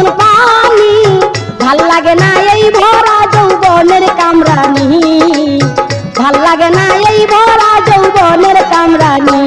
নতুন পানি ভাল লাগে না এই ভরা যৌবনের কামরানি ভাল লাগে না এই ভরা যৌবনের কামরানি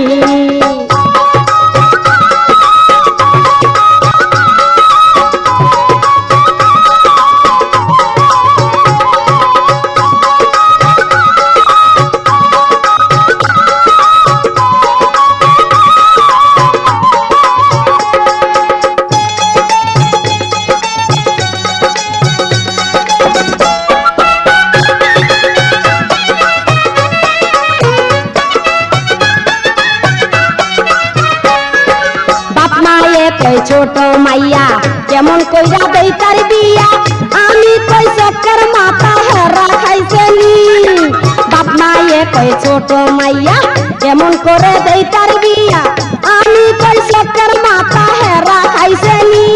ছোট মাইয়া কেমন কইরা দেই তার বিয়া আমি কই চক্কর মাথা হেরা খাইছেনি বাপ মায়ে কই ছোট মাইয়া কেমন করে দেই তার বিয়া আমি কই চক্কর মাথা হেরা খাইছেনি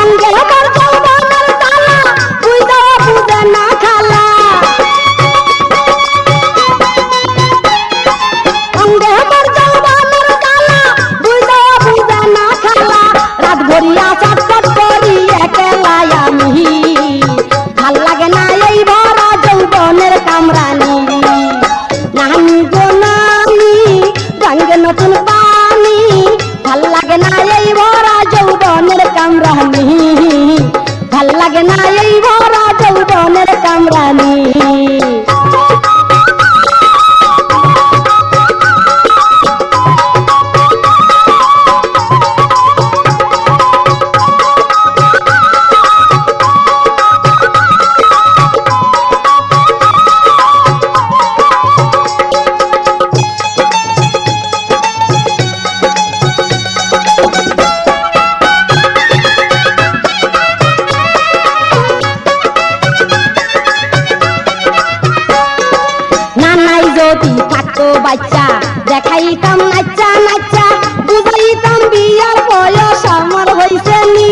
অঙ্গে আমার যৌবনের তালা বুঝা বুঝে না খালা অঙ্গে আমার যৌবনের তালা বুঝা বুঝে না খালা রাত ভরিয়া চটপট করি একলাই আমি ভাল লাগে না এই ভরা যৌবনের কামরানি নানি গো নানি গাঙ্গে নতুন পানি ভাল লাগে না এই ভরা যৌবনের কামরানি ভাল লাগে না এই ভরা যৌবনের কামরানি থাকতো বাচ্চা দেখাইতাম নাচা নাচা বুঝাইতাম বিয়ার বয়স আমার হইছে নি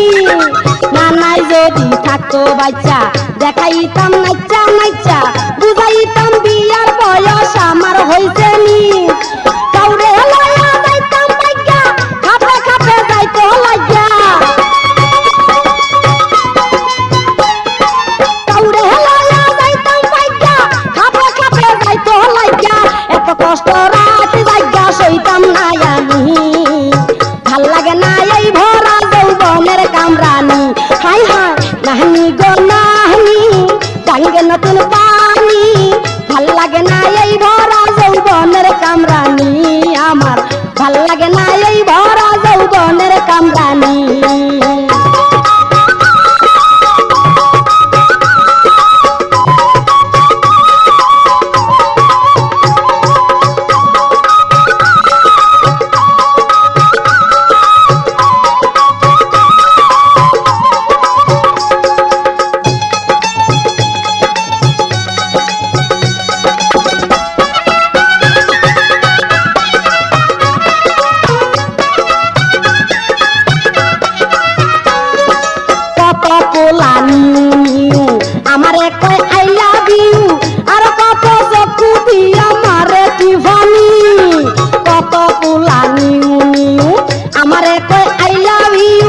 নানাই যদি থাকতো বাচ্চা দেখাইতাম নাচা নাচা বুঝাইতাম বিয়ার বয়স আমার হইছে নি কাউরে লয়া যাইতাম বাইকা খাপে খাপে যাইতো লাগিয়া কাউরে লয়া যাইতাম বাইকা খাপে খাপে যাইতো লাগিয়া এত কষ্ট রাত জায়গা সইতাম না আমি ভাল লাগে না এই ভরা যৌবনের কামরানি হাই হাই নাহনি গো নাহনি গাঙ্গে নতুন পানি ভাল লাগে না এই ভরা যৌবনের কামরানি আমার ভাল লাগে না এই ভরা যৌবনের কামরানি আমারে কয় আই লাভ ইউ আর কত চকু দিয়া মারে টিফানি কত পোলা নিউ নিউ আমারে কয় আই লাভ ইউ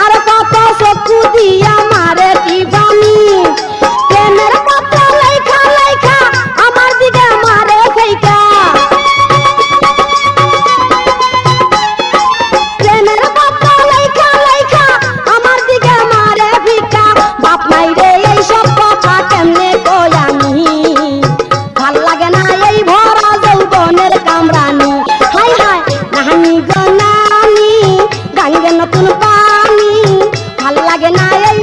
আর কত চকু দিয়া মারে টিফানি প্রেমের পত্র লেখা লেখা আমার দিকে মারে ফেকা প্রেমের পত্র লেখা লেখা আমার দিকে মারে ফিকা বাপ নাই রে এই সব কথা কেমনে কই আমি ভাল লাগে না এই ভরা যৌবনের কামরানি হাই হাই নাহানি গো নানি গাঙ্গে নতুন পানি ভাল লাগে না এই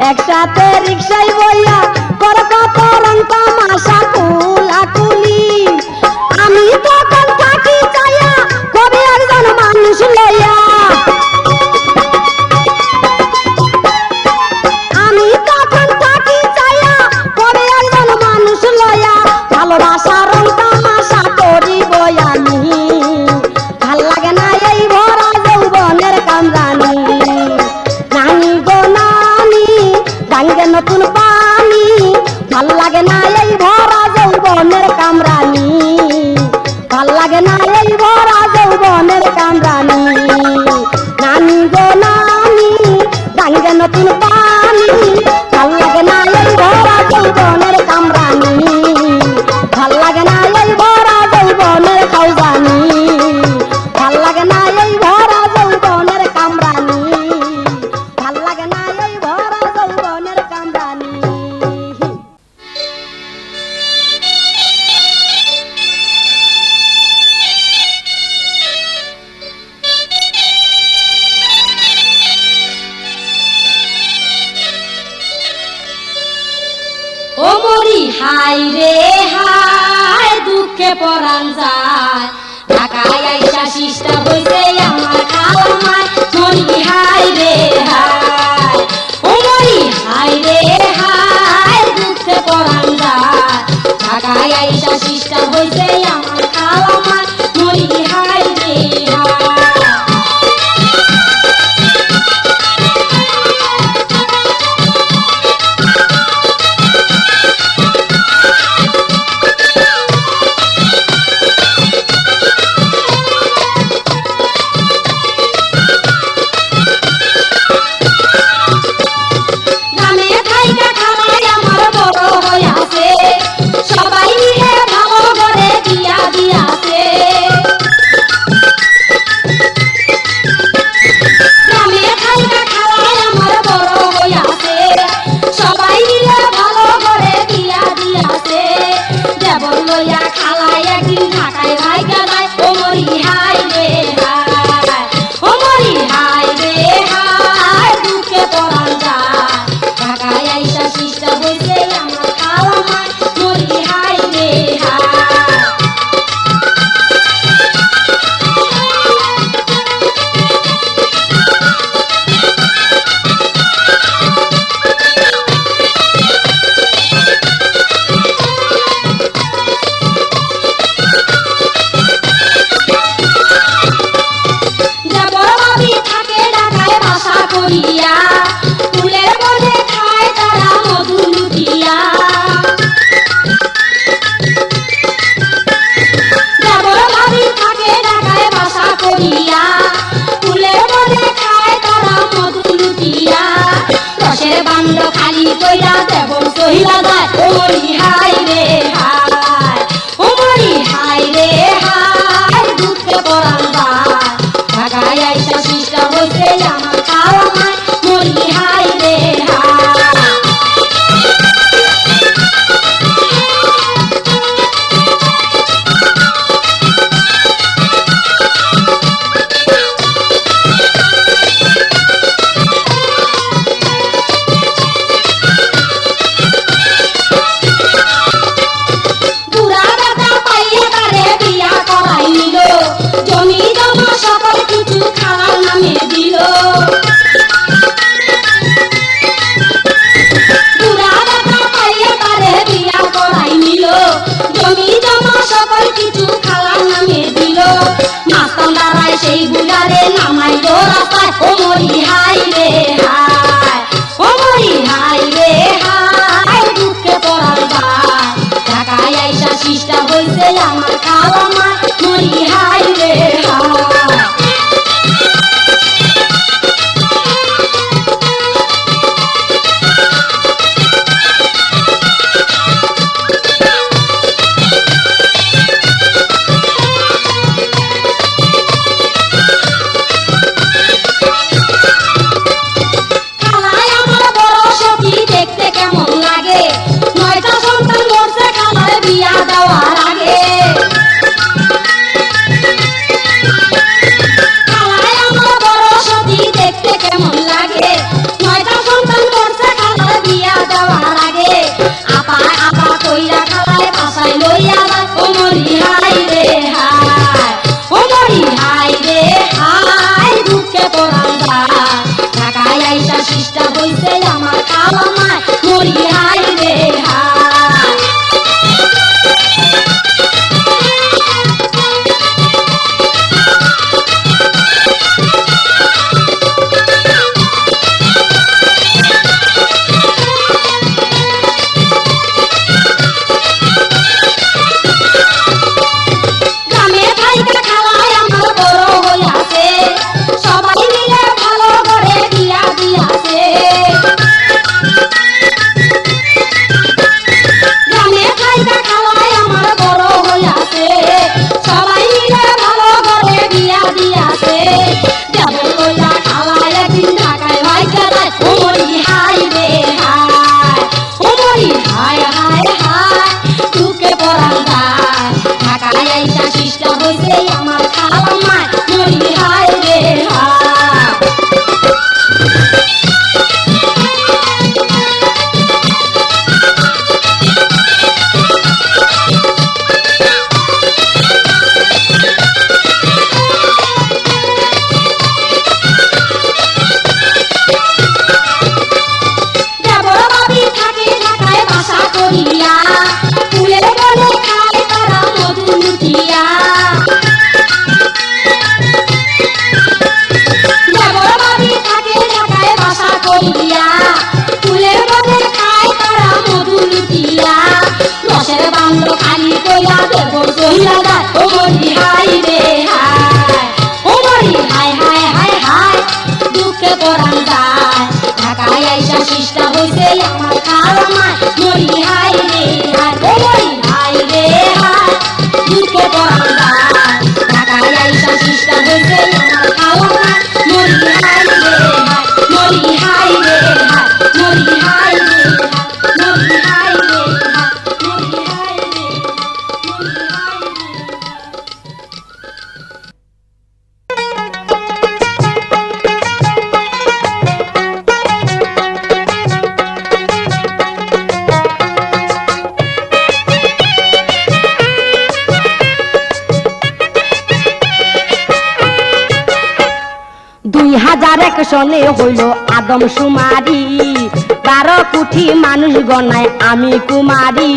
একসাথে রিক্সায় বইয়া কর কত রং তামাশা কুলাকুলি আমি তখন থাকি চাইয়া কবি একজন মানুষ লইয়া আমি তখন থাকি চাইয়া কবি একজন মানুষ লইয়া ভালোবাসা রং তামাশা করিব আমি ভাল লাগে না এই ভরা যৌবনের কামরানি নানি গো নানি গাঙ্গে নতুন পানি ভাল লাগে না এই ভরা যৌবনের কামরানি ভাল লাগে না এই ভরা যৌবনের কামরানি নানি গো নানি গাঙ্গে নতুন পানি ভাল লাগে না এই ভরা যৌবনের কামরানি ভাল লাগে না এই ভরা যৌবনের খাওজানি ভাল লাগে না এই ভরা যৌবনের কামরানি ভাল লাগে না এই ভরা যৌবনের কামরানি ও মরি হাই রে হাই দুঃখে পরাণ যায় ঢাকায় আইসা শিষ্টা হইছে আমার খালামায় মরি হাই রে হাই ও মরি হাই রে হাই দুঃখে পরাণ যায় ঢাকায় আইসা শিষ্টা হইছে আমার খালামায় মরি হাই রে হাই খালামায় মরি হাই রে হাই। গ্রামে থাইকা খালায় আমার বড় হইয়াছে, সবাই মিলে ভালো করে বিয়া দিয়াছে। গ্রামে থাইকা খালায় আমার বড় হইয়াছে, সবাই মিলে ভালো করে বিয়া দিয়াছে। দেবর কইরা খালায় একদিন ঢাকায় ভাইকা যায়, ও মরি হাই রে হাই, ও মরি হাই হাই হাই, দুঃখে পরাণ যায়। ঢাকায় আইসা শিষ্টা হইছে আমার খালামায় মরি হাই রে হাই। দেবর বাবি থাকে ঢাকায় বাসা করিয়া, ফুলের বনে খায় তারা মধু লুটিয়া। দেবর বাবি থাকে ঢাকায় বাসা করিয়া, ফুলের বনে খায় তারা মধু লুটিয়া। রসের বান্ড খালি কইরা দেবর চইলা যায়, ও মরি হাই রে হাই, ও মরি হাই হাই হাই হাই, দুঃখে পরাণ যায়। ঢাকায় আইসা শিষ্টা হইছে আমার খালামায় মরি হাই রে হাই, ও মরি হাই রে হাই, দুঃখে পরাণ যায়। ঢাকায় আইসা শিষ্টা হইছে আমার খালামায় মরি হাই রে হাই, মরি হাই রে হাই, মরি হাই রে হাই, মরি হাই রে হাই, মরি হাই রে হাই, মরি হাই রে হাই। এক সনে হইল আদম সুমারি, 12 কোটি মানুষ গনায় আমি কুমারী।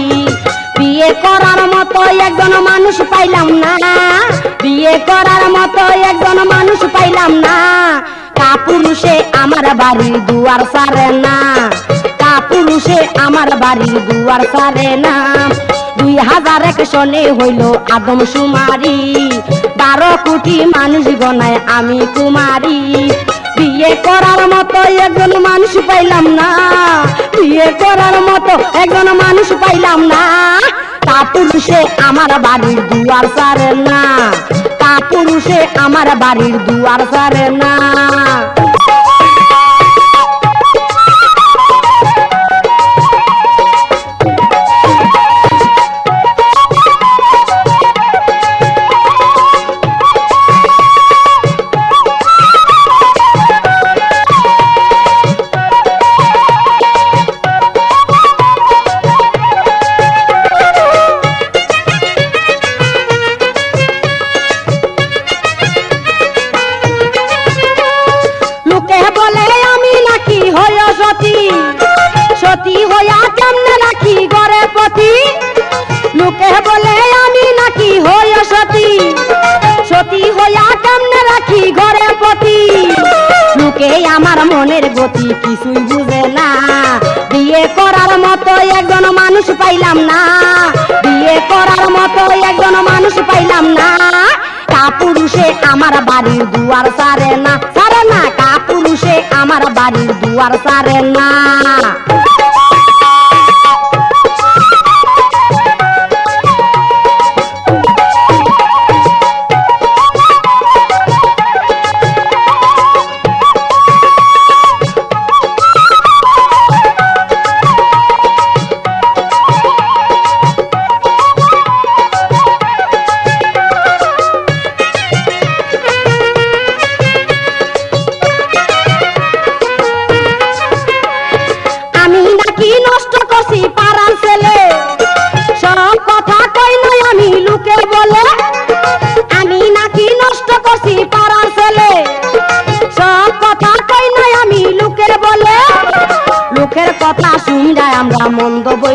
বিয়ে করার মতো একজন মানুষ পাইলাম না, বিয়ে করার মতো একজন মানুষ পাইলাম না। কাপুরুষে আমার বাড়ির দুয়ার সারে না, কাপুরুষে আমার বাড়ির দুয়ার সারে না। 2001 সনে হইল আদম সুমারি, 12 কোটি মানুষ গনায় আমি কুমারী। বিয়ে করার মতো একজন মানুষ পাইলাম না, বিয়ে করার মতো একজন মানুষ পাইলাম না। কাপুরুষে আমার বাড়ির দুয়ার সারে না, কাপুরুষে আমার বাড়ির দুয়ার সারে না। সতী হইয়া কেমনে রাখি ঘরে পতি, লোকে বলে আমি নাকি হই সতী, সতী হইয়া কেমনে রাখি ঘরে পতি। লোকে আমার মনের গতি কিছুই বুঝে না, বিয়ে করার মতো একজন মানুষ পাইলাম না, বিয়ে করার মতো একজন মানুষ পাইলাম না। কাপুরুষে আমার বাড়ির দুয়ার সারে না, সারে না, কাপুরুষে আমার বাড়ির দুয়ার সারে না।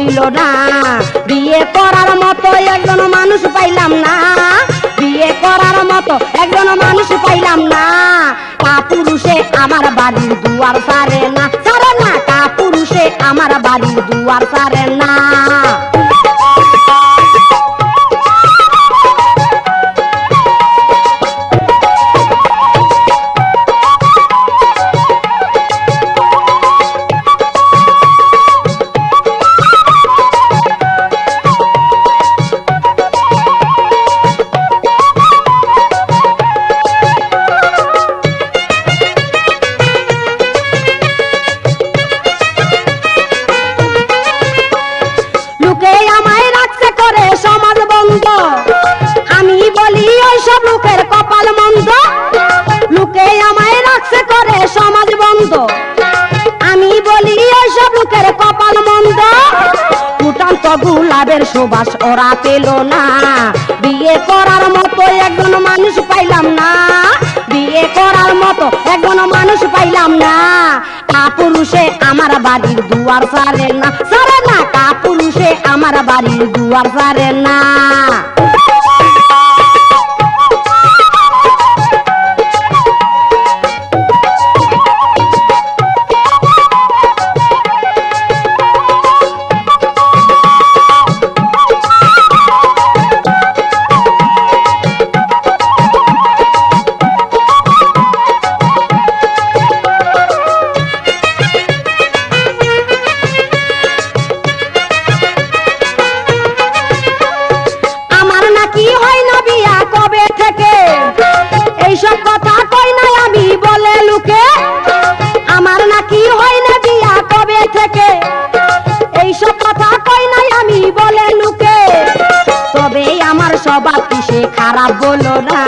হইল না বিয়ে করার মতো একজন মানুষ পাইলাম না বিয়ে করার মতো একজন মানুষ পাইলাম না কাপুরুষে আমার বাড়ির দুয়ার সারে না কাপুরুষে আমার বাড়ির দুয়ার সারে না আমি বলি ওইসব লোকের কপাল মন্দ লোকে আমায় রাখছে করে সমাজ বন্ধ আমি বলি ওইসব লোকের কপাল মন্দ ফুটান্ত গোলাপের সুবাস ওরা পেল না বিয়ে করার মতো একজন মানুষ পাইলাম না বিয়ে করার মতো একজন মানুষ পাইলাম না কাপুরুষে আমার বাড়ির দুয়ার সারে না কাপুরুষে আমার বাড়ির দুয়ার সারে না এইসব কথা কই নাই আমি বলে লুকে আমার নাকি হয় না বিয়া কবে থেকে এইসব কথা কই নাই আমি বলে লুকে তবে আমার স্বভাব কিসে খারাপ বলো না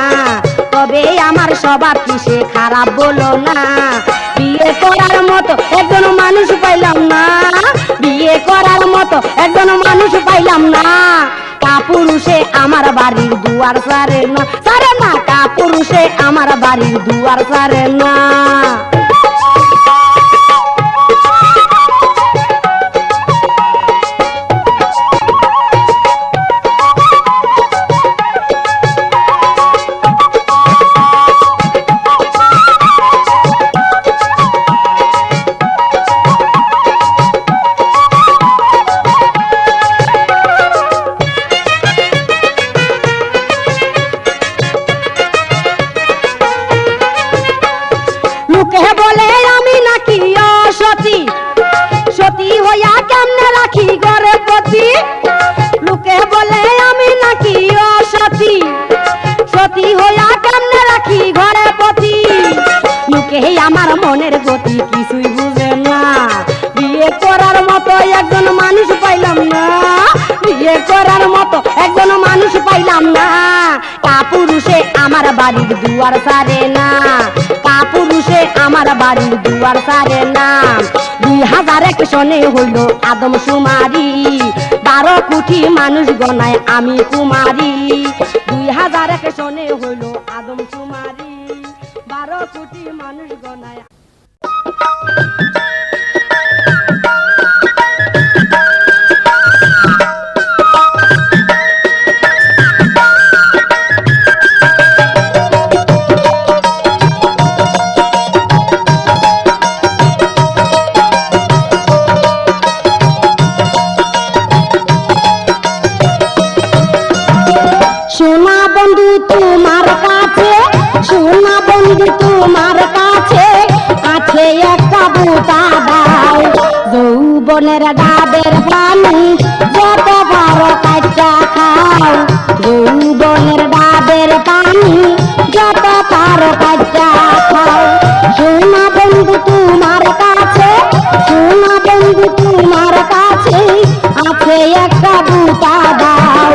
তবে আমার স্বভাব কিসে খারাপ বলো না বিয়ে করার মতো একজন মানুষ পাইলাম না বিয়ে করার মতো একজন মানুষ পাইলাম না কাপুরুষে আমার বাড়ির দুয়ার সারে না কাপুরুষে আমার বাড়ির দুয়ার সারে না বলে আমি নাকি অসতী সতী হইয়া কেমনে রাখি ঘরে পতি লোকে বলে আমি নাকি অসতী সতী হইয়া কেমনে রাখি ঘরে পতি লোকে আমার মনের গতি কিছুই বুঝে না বিয়ে করার মতো একজন মানুষ পাইলাম না বিয়ে করার মতো একজন মানুষ পাইলাম না কাপুরুষে আমার বাড়ির দুয়ার সারে না কাপুরুষে আমার বাড়ির দুয়ার সারে না 2001 সনে হইল আদম সুমারি 12 কোটি মানুষ গনায় আমি কুমারী 2001 সনে হইল আদম সুমারি 12 কোটি মানুষ গনায় সোনা বন্ধু তোমার কাছে সোনা বন্ধু তোমার কাছে আছে একটা বুটা দাও যৌবনের ডাবের পানি যত বড় কাটা খাও যৌবনের ডাবের পানি যত বড় কাটা খাও সোনা বন্ধু তোমার কাছে সোনা বন্ধু তোমার কাছে আছে একটা বুটা দাও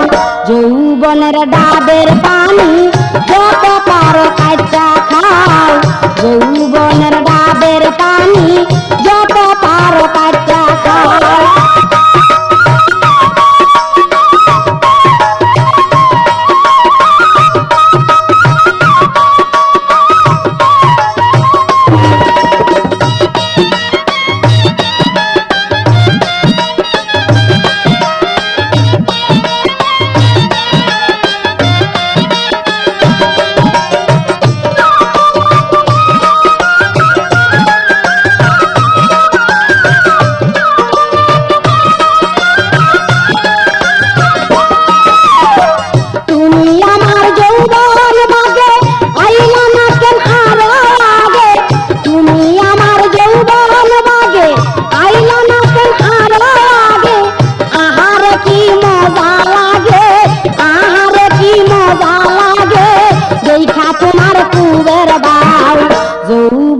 যৌবনের ডাবের পানি যত পারো কাটা খাও যৌবনের ডাবের পানি যত পারো কাটা খাও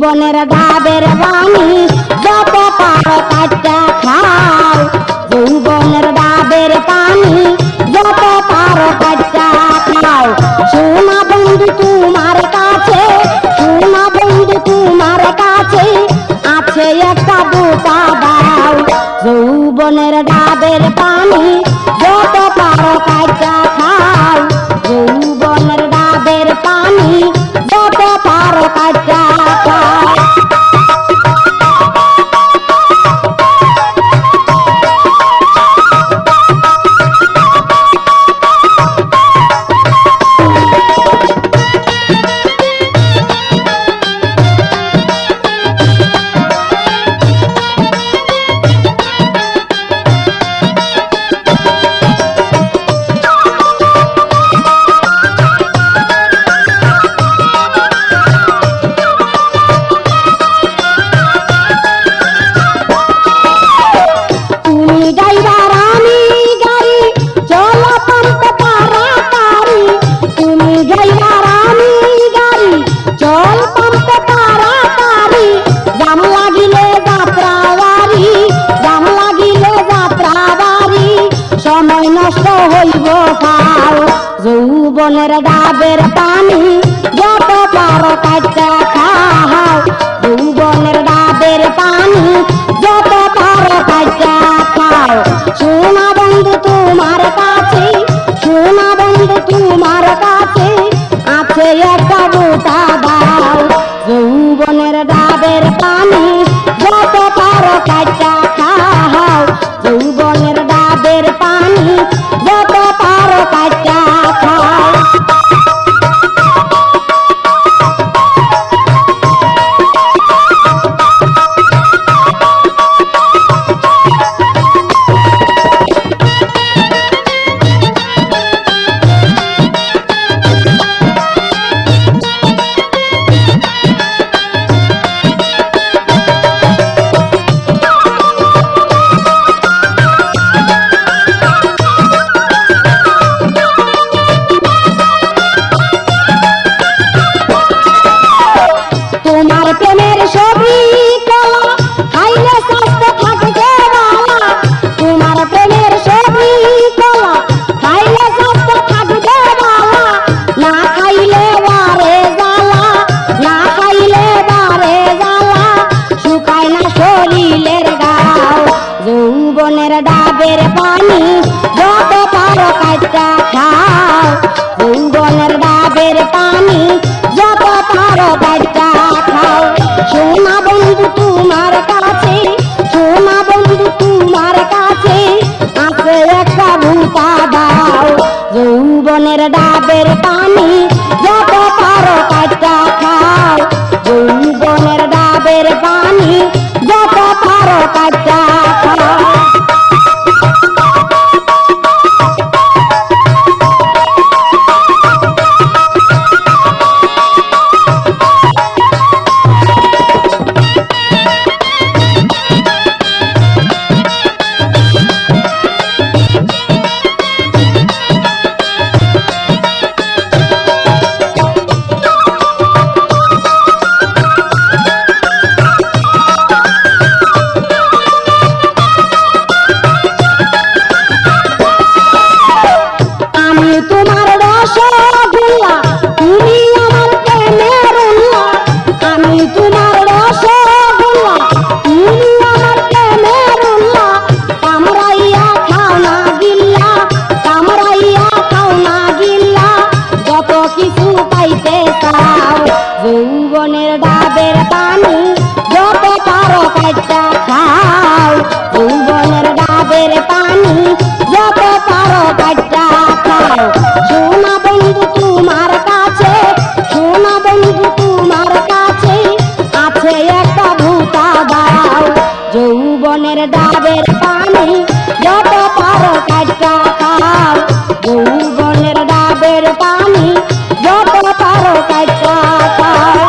যৌবনের ডাবের পানি যত পারো কাটটা খাও যৌবনের ডাবের পানি যত পারো কাটটা খাও সোনা বন্ধু তোমার কাছে সোনা বন্ধু তোমার কাছে আছে একটা বোতা দাও যৌবনের ডাবের পানি যত পারো কাটটা খাও যৌবনের ডাবের পানি যত পারো কাটটা খাও যৌবনের ডাবের পানি যত পারো কাটটা খাও যৌবনের ডাবের পানি যত পারো কাটটা খাও সোনা বন্ধু তোমার কাছে সোনা বন্ধু তোমার কাছে আছে একটা বোতা দাও যৌবনের ডাবের পানি যত পারো কাটটা খাও যৌবনের ডাবের পানি যত পারো কাটটা খাও ডাবের পানি যত পারো কাটটা খাও যৌবনের ডাবের পানি যত পারো কাটটা খাও সোনা বন্ধু তোমার কাছে সোনা বন্ধু তোমার কাছে আছে একটা ভূতা দাও যৌবনের ডাবের পানি যত পারো কাটটা খাও যৌবনের ডাবের পানি যত পারো কাটটা খাও যৌবনের ডাবের পানি যত পারো কাটটা খাও যৌবনের ডাবের পানি যত পারো কাটটা খাও সোনা বন্ধু তোমার কাছে সোনা বন্ধু তোমার কাছে আছে একটা ভূতা দাও যৌবনের ডাবের পানি যত পারো কাটটা খাও যৌবনের ডাবের পানি যত পারো কাটটা খাও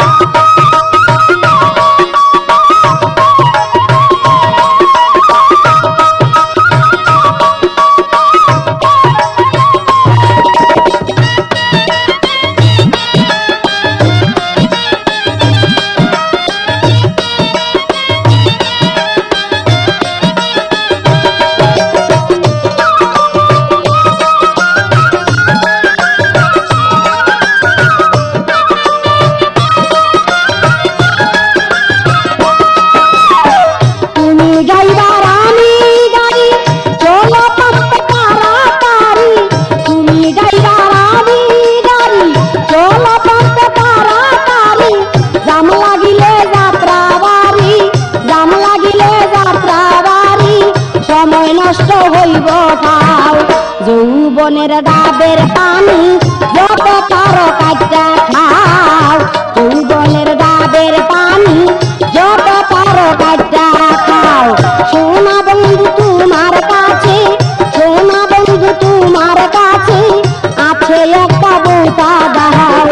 যৌবনের ডাবের পানি যত পারো কাটটা খাও, যৌবনের ডাবের পানি যত পারো কাটটা খাও। সোনা বন্ধু তোমার কাছে, সোনা বন্ধু তোমার কাছে আছে একটা বোতা দাও,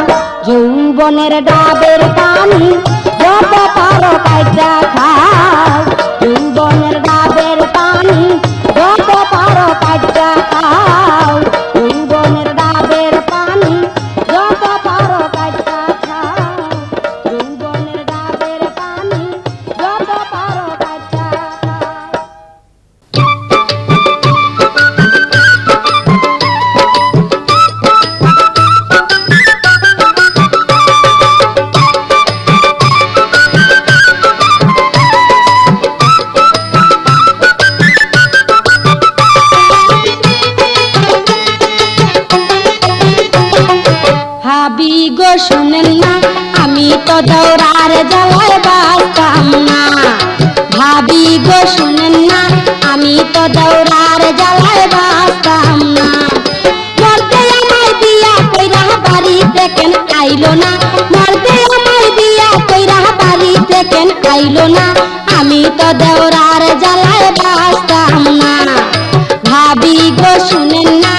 যৌবনের ডাবের পানি যত পারো কাটটা খাও, যৌবনের ডাবের পানি যত পারো কাটটা খাও, যৌবনের ডাবের পানি যত পারো কাটটা খাও, যৌবনের ডাবের পানি যত পারো কাটটা খাও। ভাবি গো শুনেন না, আমি তো দৌড়ার জ্বালায় বাঁচতাম না। ভাবি গো শুনেন না, আমি তো দৌড়ার জ্বালায় বাঁচতাম না। মরতে আমায় বিয়া কইরা বাড়িতে কেন আইলো না, মরতে আমায় বিয়া কইরা বাড়িতে কেন আইলো না, আমি তো দৌড়ার জ্বালায় বাঁচতাম না। ভাবি গো শুনেন না,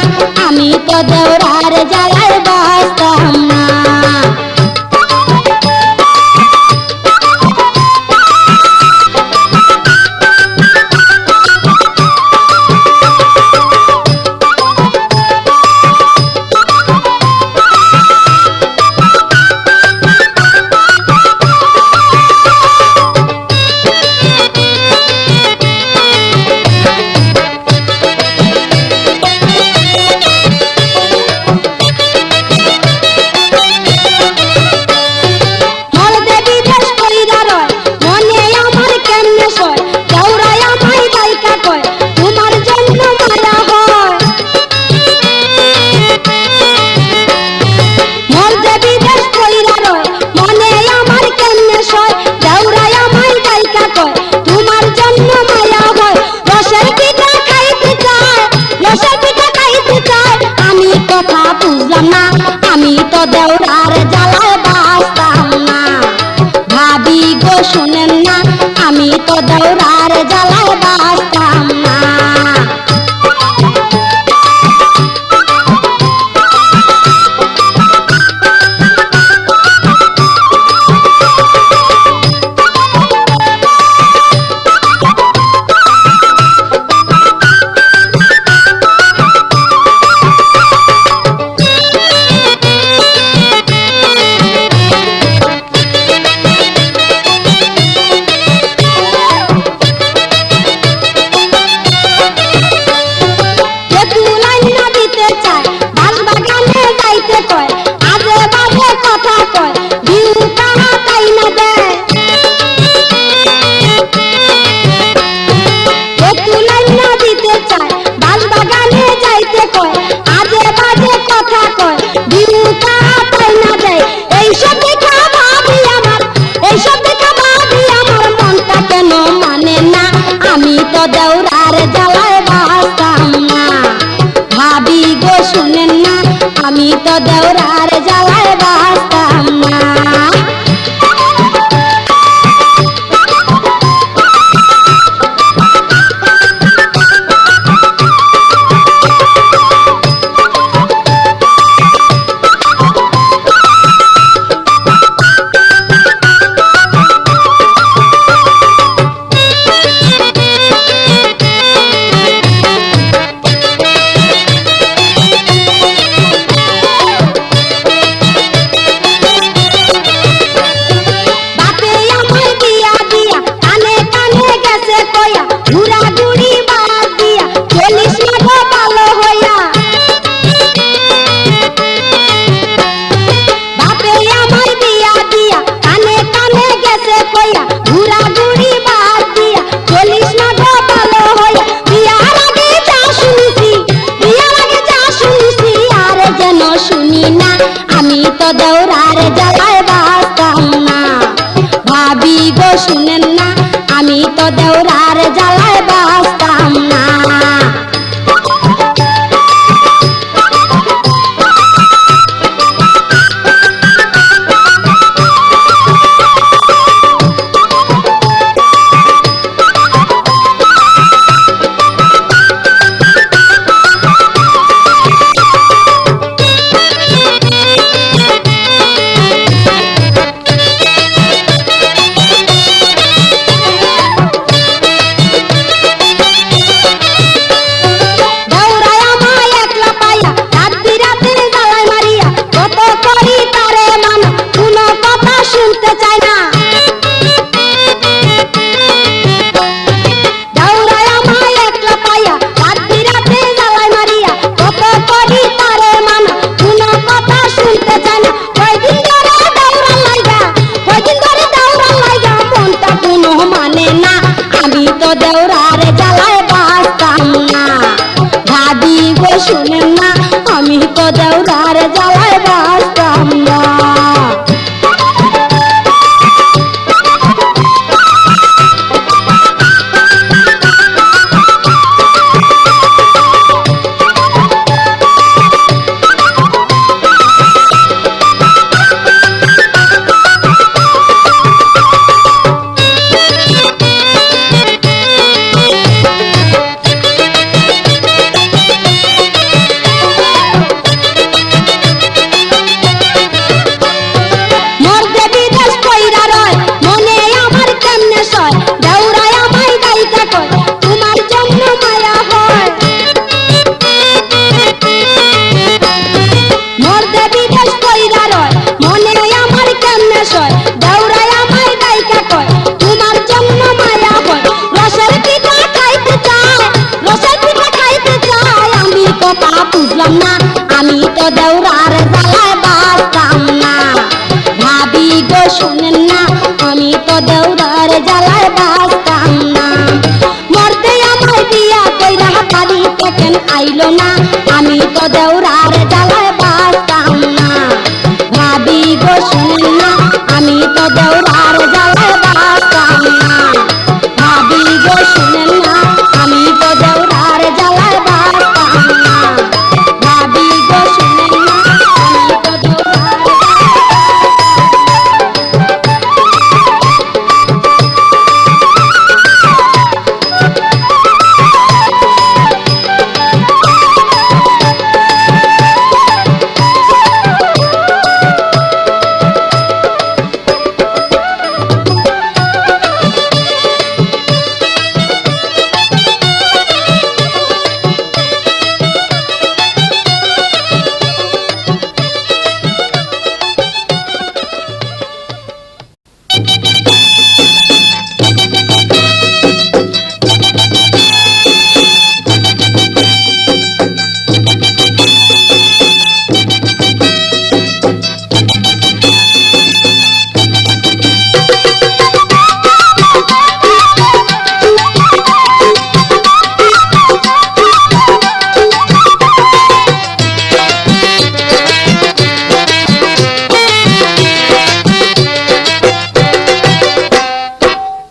আমি তো দৌড়ার জ্বালায় বাঁচতাম না। আমি তো দেওরার জ্বালায় বাঁচতাম না। ভাবি গো শুনেন না, আমি তো দেওরার জ্বালায় বাঁচতাম না। দেওরার জ্বালায় বাঁচতাম না। ভাবি গো শুনেন না, আমি তো দেওরার জ্বালায় বাঁচতাম না। আমি তো দেওরার জ্বালায় বাঁচতাম না। ভাবি গো শুনেন না, আমি তো দেওরার জ্বালায় বাঁচতাম না। শুনেন না আমি তো দেওরার জ্বালায় বাঁচতাম না। বুঝলাম না আমি তো দেওরার জ্বালায় বাঁচতাম না। ভাবি গো শুনেন না আমি তো দেওরার জ্বালায় বাঁচতাম না। মরতে আমায় বিয়া কইরা বাড়িতে কেন আইলো না আমি তো দেওরার জ্বালায় বাঁচতাম না। ভাবি গো শুনেন না আমি তো দেওরার জ্বালায় বাঁচতাম না। ভাবি গো শুনেন না আমি তো দেওরার জ্বালায় বাঁচতাম না। ভাবি গো শুনেন না আমি তো দেওরার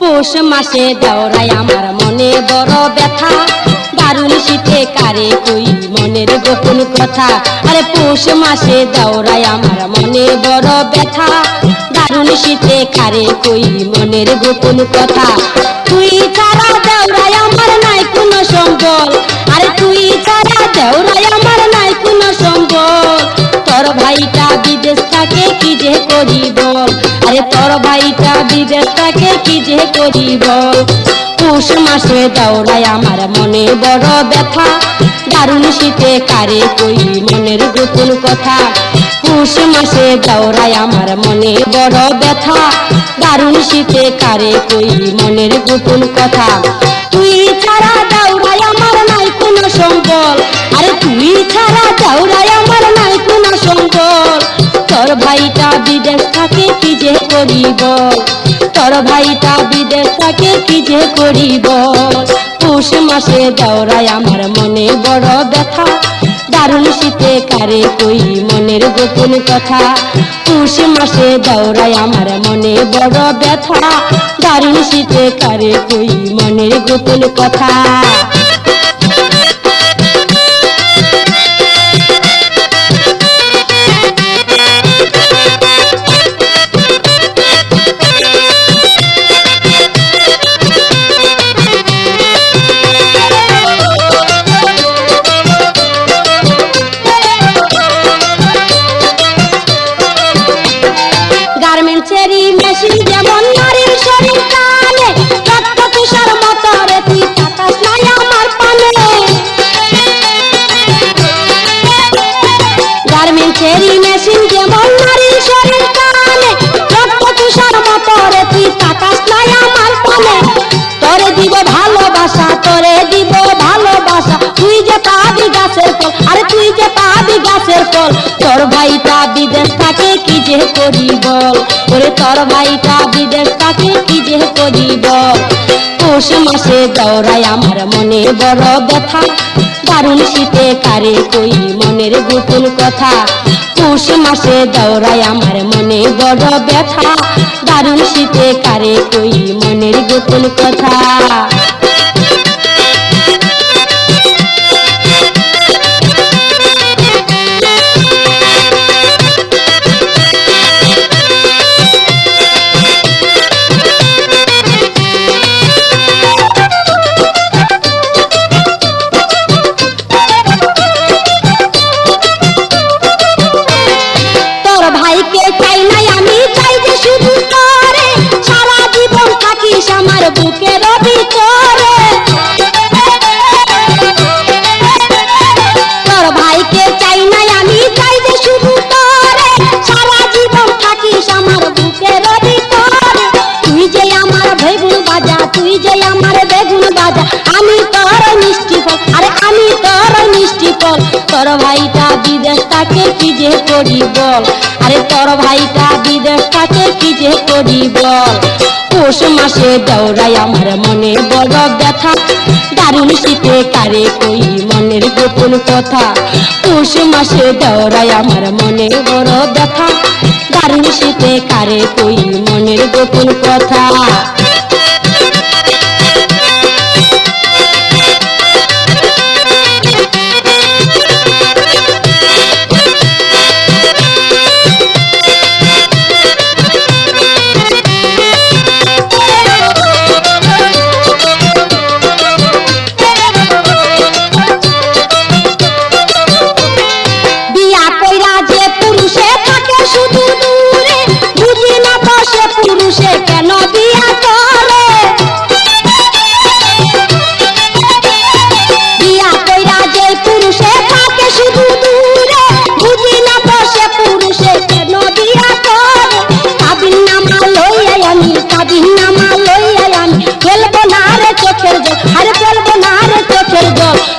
পৌষ মাসে দেওরায় আমার মনে বড় ব্যথা। দারুণ শীতে কারে কই মনের গোপন কথা। আরে পৌষ মাসে দেওরায় আমার মনে বড় ব্যথা। দারুণ শীতে কারে কই মনের গোপন কথা। তুই ছাড়া দেওরায় আমার নাই কোনো সম্বল। আরে তুই ছাড়া দেওরায় আমার নাই কোনো সম্বল। তোর ভাইটা বিদেশ থাকে কি যে করি বল। আরে তোর ভাইটা বিদেশ থাকে কি যে করি বল। পৌষ মাসে দেওরায় আমার মনে বড় ব্যথা। দারুণ শীতে কারে কই মনের গোপন কথা। পৌষ মাসে দেওরায় আমার মনে বড় ব্যথা। দারুণ শীতে কারে কই মনের গোপন কথা। তুই ছাড়া দেওরায় আমার নাই কোনো সম্বল। আরে তুই ছাড়া দেওরায় আমার নাই কোনো সম্বল। তোর ভাইটা বিদেশ থাকে কি যে করিব। তোর ভাইটা বিদেশ থাকে কি যে করিব। পৌষ মাসে দেওরায় আমার মনে বড় ব্যথা। দারুণ শীতে কারে কই মনের গোপন কথা। পৌষ মাসে দেওরায় আমার মনে বড় ব্যথা। দারুণ শীতে কারে কই মনের গোপন কথা। গার্মেন্টসেরই মেশিন যেমন নারীর শরীর টানে। রক্ত তুষার মতো রে তুই তাকাস নাই আমার পানে। যে করি বল, ওরে তোর ভাইটা বিদেশ থাকে কি যে করি বল। পৌষ মাসে দৌড়ায় আমার মনে বড় ব্যথা, দারুণ শীতে কারে কই মনের গোপন কথা। পৌষ মাসে দৌড়ায় আমার মনে বড় ব্যথা, দারুণ শীতে কারে কই মনের গোপন কথা। বুকের ভিতরে তোর ভাইকে চাই না আমি, চাই যে শুধু তোরে, সারা জীবন থাকিস আমার বুকের ভিতরে। তুই যে আমার বেগুন বাজা, তুই যে আমার বেগুন বাজা, আমি তোর মিষ্টি ফল, আরে আমি তোর মিষ্টি ফল। তোর ভাইটা বিদেশ থাকে কি যে করি বল, আরে তোর ভাইটা বিদেশ থাকে কি যে করি বল। পৌষ মাসে দৌড়ায় আমার মনে বড় ব্যথা, দারুণ শীতে কারে কই মনের গোপন কথা। পৌষ মাসে দৌড়ায় আমার মনে বড় ব্যথা, দারুণ শীতে কারে কই মনের গোপন কথা।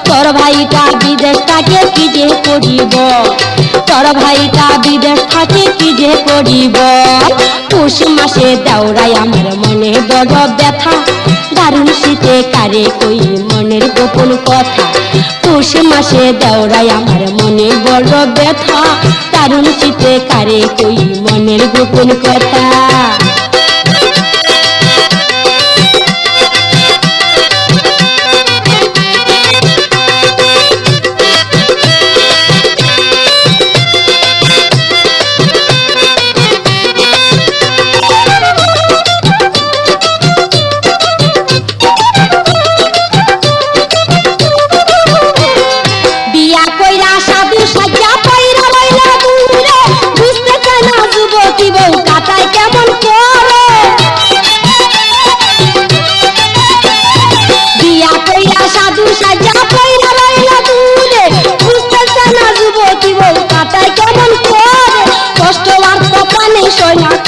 তোর ভাইটা বিদেশ থাকে কি যে করিব, তোর ভাইটা বিদেশ থাকে কি যে করিব। পৌষ মাসে দৌড়ায় আমার মনে বড় ব্যথা, দারুণ শীতে কারে কই মনের গোপন কথা। পৌষ মাসে দৌড়ায় আমার মনে বড় ব্যথা, দারুণ শীতে কারে কই মনের গোপন কথা।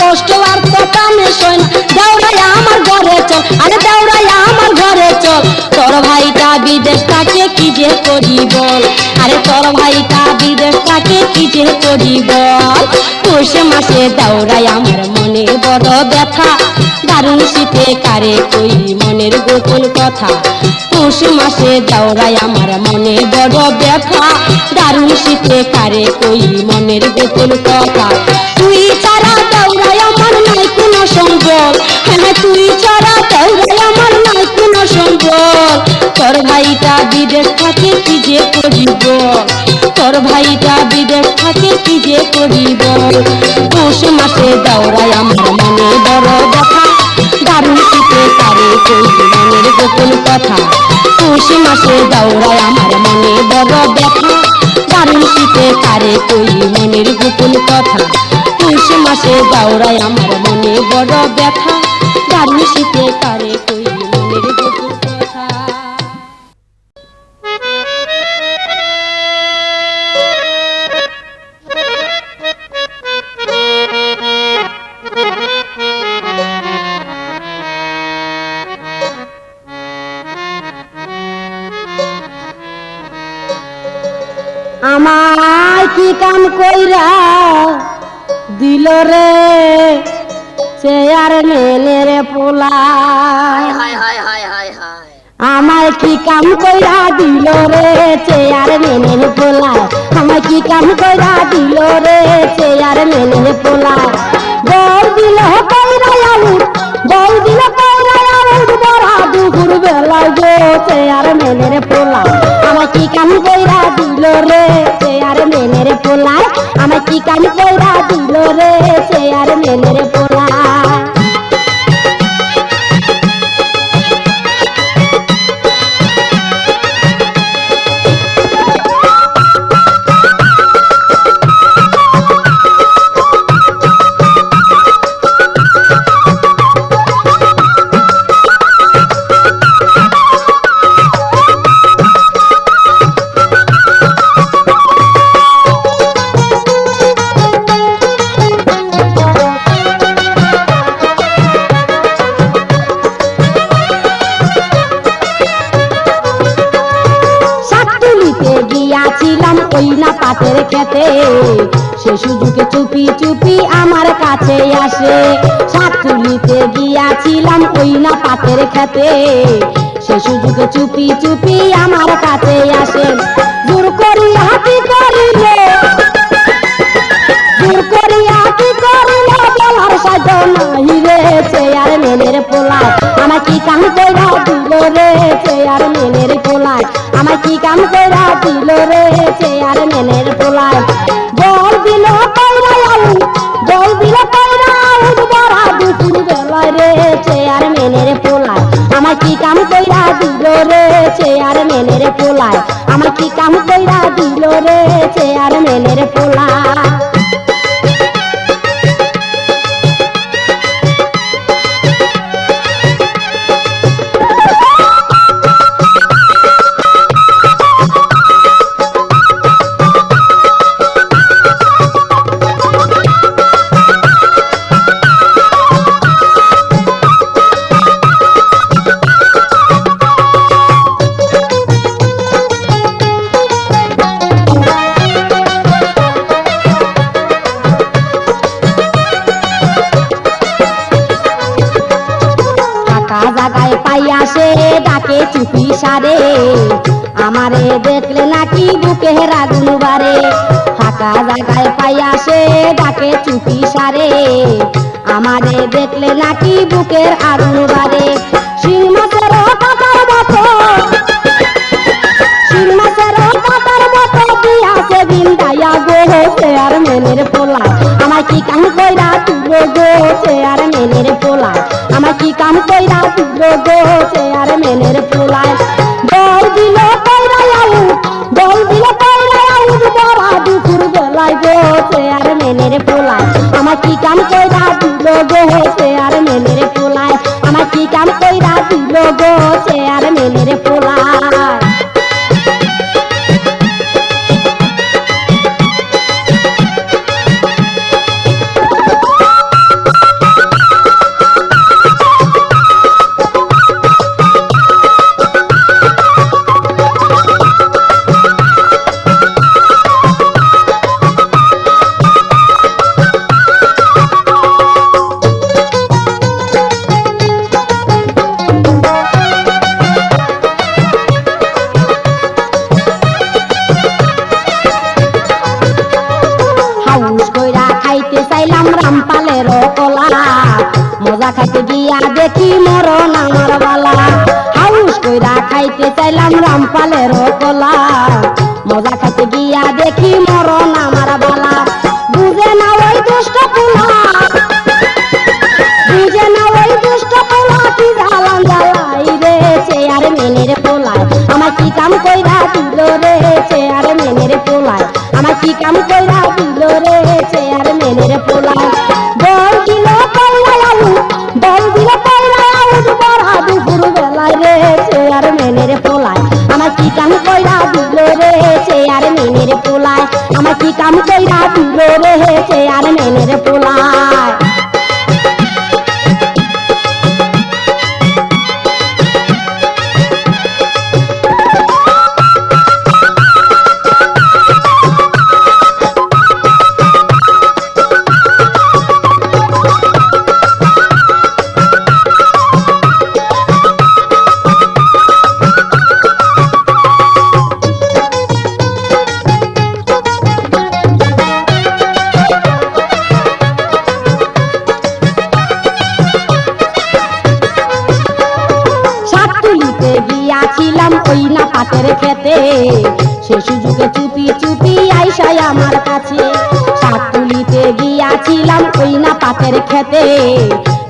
কষ্ট আর কথা মেশন দৌড়াই আমার ঘরে চল, আরে দৌড়াই আমার ঘরে চল। তোর ভাইটা বিদেশ থাকে কি যে করি বল, আরে তোর ভাইটা বিদেশ থাকে কি যে করি বল। পৌষ মাসে দৌড়াই আমার মনে বড় ব্যথা, দারুণ শীতে কারে কই মনের গোপন কথা। পৌষ মাসে দৌড়াই আমার মনে বড় ব্যথা, দারুণ শীতে কারে কই মনের গোপন কথা। তুই ছাড়া দৌড়াই আমার নাই কোনো সম্বল, হ্যাঁ তুই ছাড়া দৌড়াই আমার নাই কোনো সম্বল। তোর ভাইটা বিদেশ থাকে কি যে করিব, তোর ভাইটা বিদেশ থাকে কি যে করিব। পৌষ মাসে দৌড়াই আমার মনে বড় ব্যথা, দারুণ শীতে কারে কই মনের গোপন কথা। পৌষ মাসে দৌড়াই আমার মনে বড় ব্যথা, দারুণ শীতে কারে কই মনের গোপন কথা। পৌষ মাসে দৌড়াই আমার মনে বড় ব্যথা, দারুণ শীতে কারে কই মনের গোপন কথা। আমায় কি কাম কইরা দিল রে চেয়ার মেনের পোলা হায় হায় হায় হায় হায় আমায় কি কাম কইরা দিল রে চেয়ার মেনের পোলা আমায় কি কাম কইরা দিল রে চেয়ার মেনের পোলা বল দিল কইরা আউট বল দিল কইরা আউট বড়া দুপুর বেলা গো চেয়ার মেনের পোলা আমায় কি কাম কইরা দিল রে চেয়ার মেনের পোলা আমায় কি কাম কইরা দিল রে চেয়ার মেনের পোলা গিয়াছিলাম ওই না পাটের খেতে সে সুযোগে চুপি চুপি আমার কাছে আসে শাক তুলিতে গিয়াছিলাম ওই না পাটের খেতে সে সুযোগে চুপি চুপি আমার কাছে আসে জোর করিয়া কি করিলে জোর করিয়া কি করিলে বলার সাধ্য নাই রে চেয়ার মেনের পোলা আমার কি কাম কইরা দিল রে চেয়ার মেনের পোলা আমার কি কাম কইরা দিল রে চেয়ার মেনের পোলা বল দিল কইরা আউট বল দিল কইরা আউট বড়া দুপুর বেলা রে চেয়ার মেনের পোলা আমার কি কাম কইরা দিল রে চেয়ার মেনের পোলা আমার কি কাম কইরা দিল রে চেয়ার মেনের পোলা জায়গায় পাইয়া সে ডাকে চুপি সারে আমারে দেখলে নাকি বুকে রাগুন বারে ফাঁকা জায়গায় পাইয়া সে ডাকে চুপি সারে আমারে দেখলে নাকি বুকের আগুন বারে শিং মাছের কাটার মতো শিং মাছের কাটার মতো দিয়াছে বিন্দাইয়া গো চেয়ার মেনের পোলা আমার কি কাম কইরা তুলো গো চেয়ার মেনের পোলা আমার কি কাম কইরা তুলো গো চেয়ার মেনের পোলা বল দিল কইরা আউট বল দিল কইরা আউট বড়া দুপুর বেলায় গো চেয়ার মেনের পোলা আমার কি কাম কইরা তুলো গো চেয়ার মেনের পোলা আমার কি কাম কইরা তুলো গো চেয়ার মেনের পোলা রামপালের কলা মজা খাইতে গিয়া দেখি মরণ আমার বালা হাউস কইরা খাইতে চাইলাম রামপালের কলা মজা খাইতে গিয়া দেখি মরণ আমার বালা বুঝে না ওই দুষ্ট পোলা বুঝে না ওই দুষ্ট পোলা কি জ্বালান জ্বালাই রে চেয়ার মেনের পোলা আমার কি কাম কইরা দিল রে চেয়ার মেনের পোলা আমার কি কাম কইরা দিল রে চেয়ার মেনের পোলা বল দিল কইরা আউট বল দিল কইরা আউট বড়া দুপুর বেলায় রে চেয়ার মেনের পোলা আমার কি কাম কইরা দিল রে চেয়ার মেনের পোলা আমার কি কাম পাটের খেতে সে সুযোগে চুপি চুপি আইসাই আমার কাছে শাক তুলিতে গিয়াছিলাম ওই না পাটের খেতে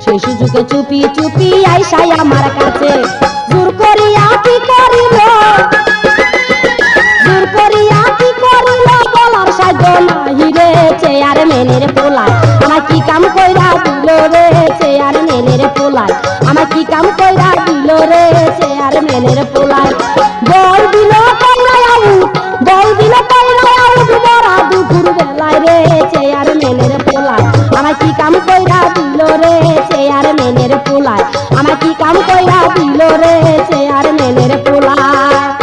সে সুযোগে চুপি চুপি আইসাই আমার কাছে জোর করিয়া কি করিল জোর করিয়া কি করিল বলার সাধ্য নাহি রে চেয়ার মেনের পোলায় আমার কি কাম কইরা দিল রে চেয়ার মেনের পোলায় আমার কি কাম কইরা দিল রে চেয়ার মেনের পোলায় বল দিল কইরাই আউট বল দিল কইরাই আউট বড়া দুপুর বেলায় রে চেয়ার মেনের পোলায় আমার কি কাম কইরা দিল রে চেয়ার মেনের পোলায় আমার কি কাম কইরা দিল রে চেয়ার মেনের পোলায়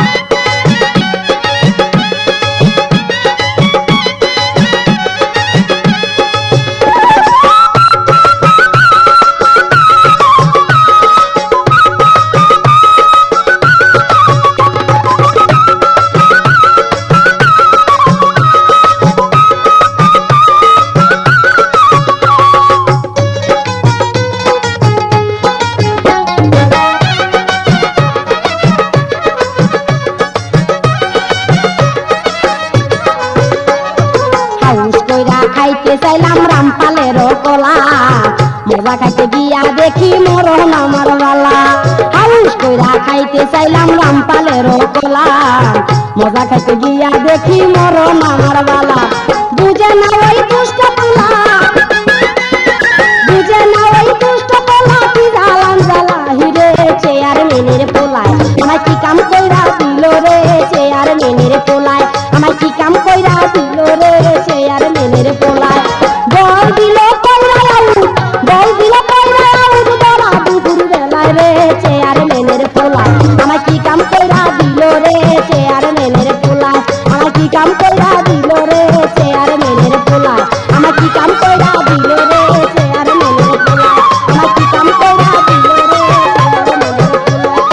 খাইতে চাইলাম রামপালের কলা মজা খাইতে গিয়া দেখি মরণ আমার বালা হাউস কইরা খাইতে চাইলাম রামপালের কলা মজা খাইতে গিয়া দেখি মরণ আমার বালা বুঝে না ওই দুষ্ট পোলা বুঝে না ওই দুষ্ট পোলা কি জ্বালান জ্বালা হিরে চেয়ার মেনের পোলায় আমার কি কাম কইরা দিল রে চেয়ার মেনের পোলায় আমার কি কাম কইরা দিল রে চেয়ার মেনের পোলায় বল দিল কইরা আউট বল দিল কইরা আউট বড়া দুপুর বেলায় রে চেয়ার মেনের পোলায় আমার কি কাম কইরা দিল রে চেয়ার মেনের পোলায় আমার কি কাম কইরা দিল রে চেয়ার মেনের পোলায় আমার কি কাম কইরা দিল রে চেয়ার মেনের পোলায় আমার কি কাম কইরা দিল রে চেয়ার মেনের পোলায়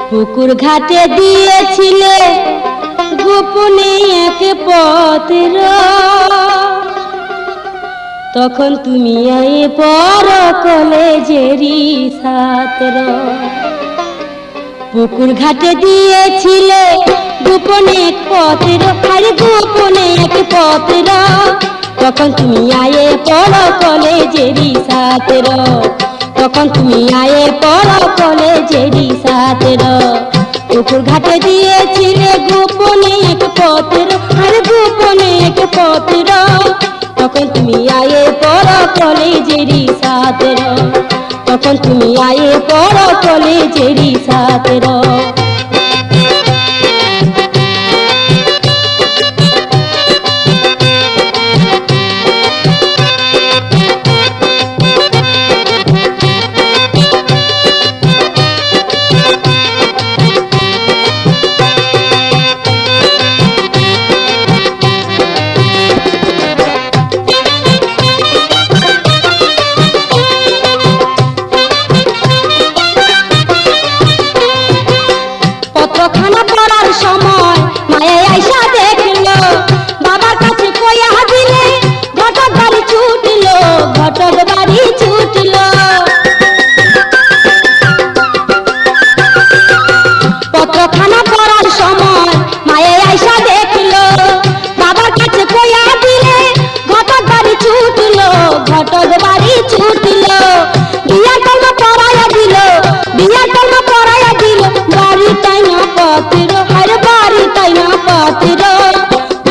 পুকুর ঘাটে দিয়েছিলে গোপনে এক পত্র তখন তুমি আয়ে পর কলেজেরই ছাত্র পুকুর ঘাটে দিয়েছিলে গোপনে এক পত্র আরে গোপনে এক পত্র তখন তুমি আয়ে পর কলেজেরই ছাত্র তখন তুমি আয়ে পর কলেজেরই ছাত্র পুকুর ঘাটে দিয়েছিলে গোপনে এক পত্র আরে গোপনে এক পত্র তখন তুমি আয়ে পর কলেজেরই ছাত্র তখন তুমি আয়ে পর কলেজেরই ছাত্র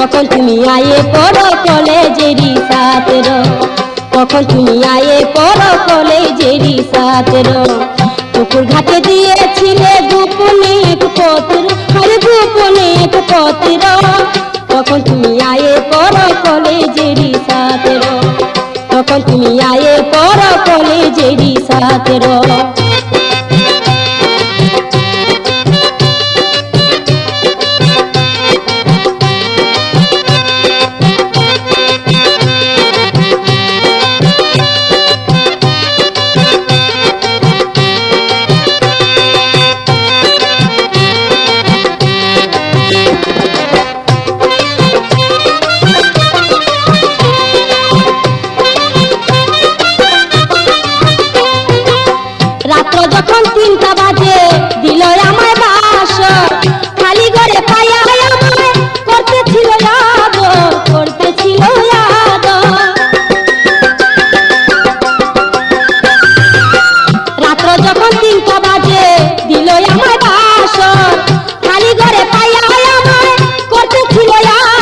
তখন তুমি আয়ে পড়ো কলেজেরই ছাত্র তখন তুমি আয়ে পড়ো কলেজেরই ছাত্র পুকুর ঘাটে দিয়েছিলে গোপনে এক পত্র আরে গোপনে এক পত্র তখন তুমি আয়ে পড়ো কলেজেরই ছাত্র তখন তুমি আয়ে পর কলেজেরই ছাত্র। রাত্র যখন 3টা বাজে দিল আমায় বাসর, খালি ঘরে পায়া আমায় করতেছিল আদর, করতেছিল আদর। রাত্র যখন 3টা বাজে দিল আমায় বাসর, খালি ঘরে পায়া আমায় করতেছিল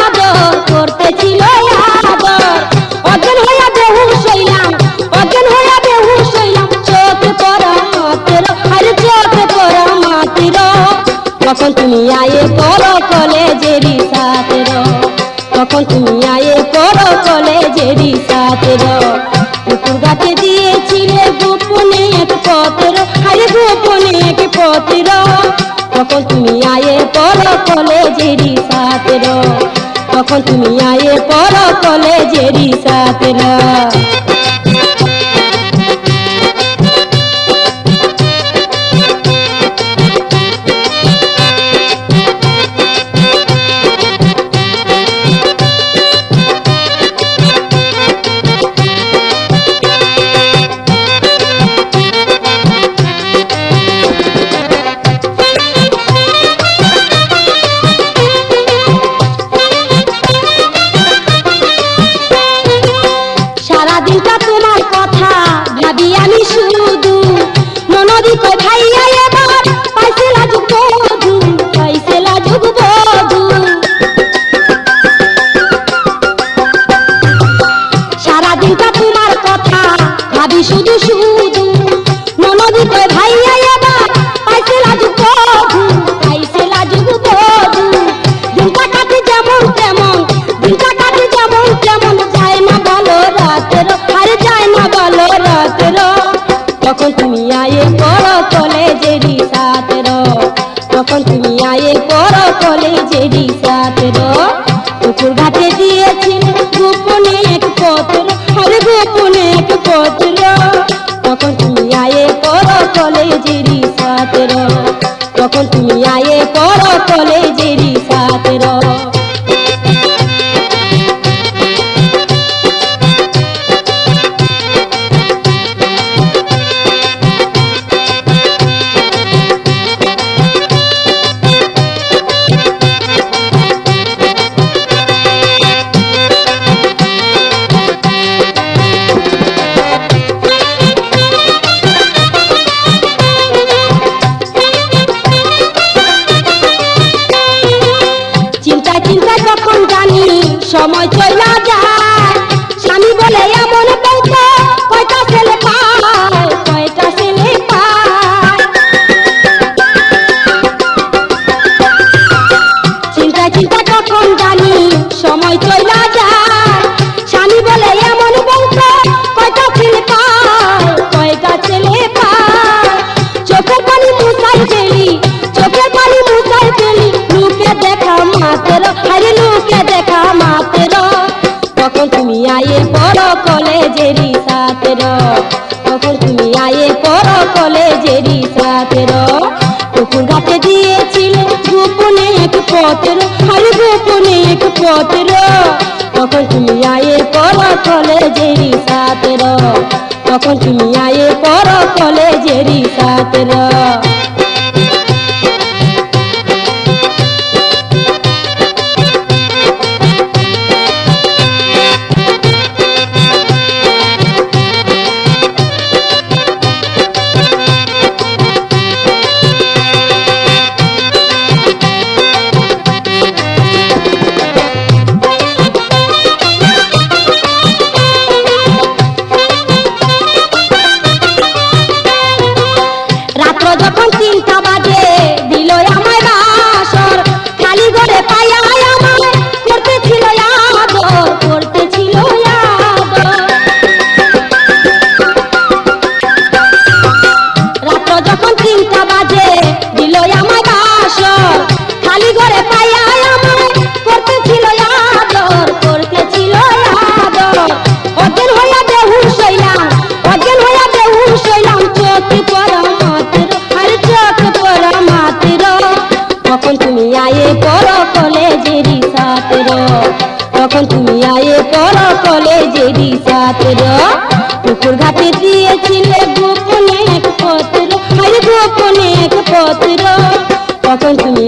আদর, করতেছিল আদর। অজ্ঞান হইয়া বেহুশ হইলাম, অজ্ঞান হইয়া বেহুশ হইলাম, চোখে পড়া মাত্র, আরে চোখে পড়া মাত্র। তখন তুমি আয়ে পড়ো কলেজেরই ছাত্র, তখন তুমি আয়ে পড়ো কলেজেরই ছাত্র। পুকুর গাছে দিয়েছিলে গোপনে এক পত্র, আরে গোপনে এক পত্র। তখন তুমি আয়ে পড়ো কলেজেরই ছাত্র, তখন তুমি আয়ে পড়ো কলেজেরই ছাত্র। সারাদিনটা তোমার কথা ভাবি আমি শুধু, ননদি কই ভাইয়া এবার পাইছে লাজুক বধূ, পাইছে লাজুক বধূ। সারাদিনটা তোমার কথা ভাবি শুধু শুধু, ননদি কই ভাইয়া এবার পাইছে লাজুক বধূ, পাইছে লাজুক বধূ। দিনটা কাটে যেমন তেমন, দিনটা কাটে যেমন তেমন, যায় না ভালো রাতের, আরে যায় না ভালো রাতের। তখন তুমি আয়ে পড়ো কলেজেরই ছাত্র, তখন তুমি আয়ে পড়ো কলেজেরই ছাত্র। পুকুর ঘাটে দিয়েছিলে গোপনে এক পত্র, আরে গোপনে এক পত্র। তখন তুমি আয়ে পড়ো কলেজেরই ছাত্র, তখন তুমি আয়ে পড়ো কলেজেরই ছাত্র। চিন্তায় চিন্তায় যখন জানি সময় চলা যায়, স্বামী বলে এমন বউটা কয়টা ছেলে পায়, কয়টা ছেলে পায়। চিন্তায় চিন্তায় যখন জানি সময় চলা যায়, স্বামী বলে এমন বউটা কয়টা ছেলে পায়, কয়টা ছেলে পায়। চোখের পানি মুছাই ফেলি, চোখের পানি মুছাই ফেলি, লুকে দেখা মাত্র, আরে লুকে দেখা মাত্র। তখন তুমি আয়ে পড়ো কলেজেরই ছাত্র, তখন তুমি আয়ে পড়ো কলেজেরই ছাত্র। পুকুর ঘাটে দিয়েছিলে গোপনে এক পত্র, আরে গোপনে এক পত্র। তখন তুমি আয়ে পড়ো কলেজেরই ছাত্র, তখন তুমি আয়ে পড়ো কলেজেরই ছাত্র। যখন তখন তুমি আয়ে পড়ো কলেজেরই ছাত্র পুকুর ঘাটে দিয়েছিলে গোপনে এক পত্র আরে গোপনে এক পত্র তখন তুমি